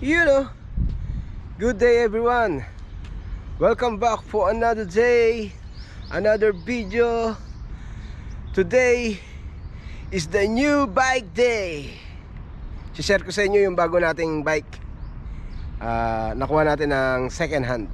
You know, good day everyone. Welcome back for another day, another video. Today is the new bike day. Si-share ko sa inyo yung bago nating bike. Nakuha natin ng second hand.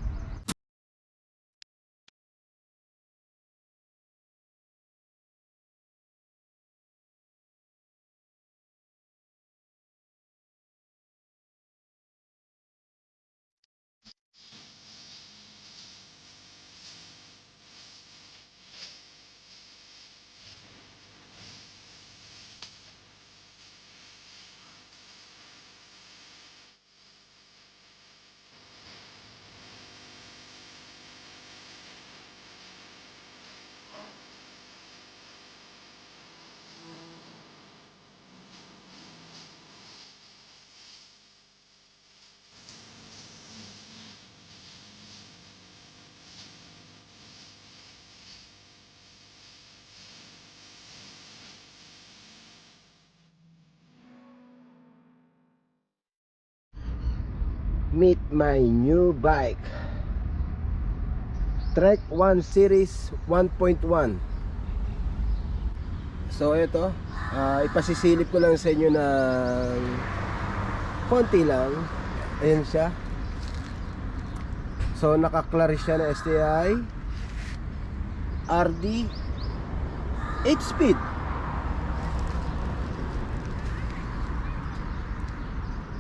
Meet my new bike, Trek 1 Series 1.1. So ito, ipasisilip ko lang sa inyo ng konti lang. Ayan siya. So nakaklaris siya na STI RD 8 speed.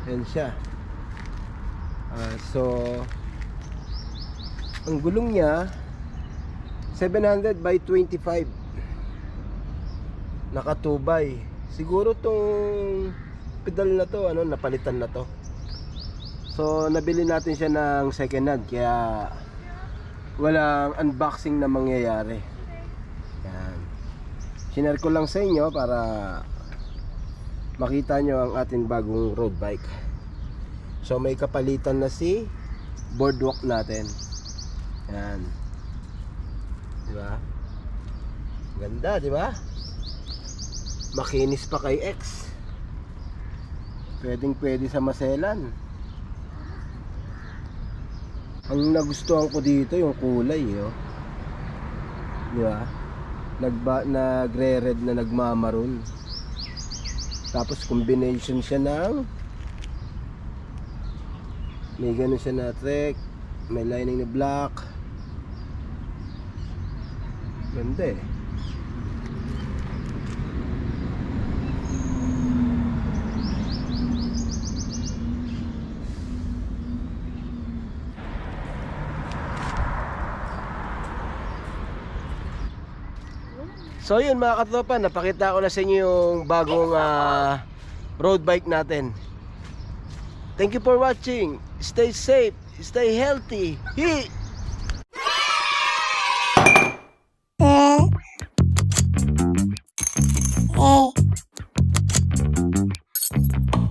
Ayan siya. So ang gulong niya 700 by 25, nakatubay. Siguro tong pedal na to napalitan na to. So nabili natin siya ng second hand, kaya walang unboxing na mangyayari. Yan, sinare ko lang sa inyo para makita nyo ang ating bagong road bike. So may kapalitan na si boardwalk natin. Yan. Diba? Ganda, diba? Makinis pa kay X. Pwedeng pwede sa maselan. Ang nagustuhan ko dito yung kulay, oh. Diba? Nagre-red na nagmamaroon. Tapos combination siya ng may ganun siya na Trek, may lining na black. Ganda eh. So yun mga katropa, napakita ko na sa inyo yung bagong road bike natin. Thank you for watching. Stay safe, stay healthy.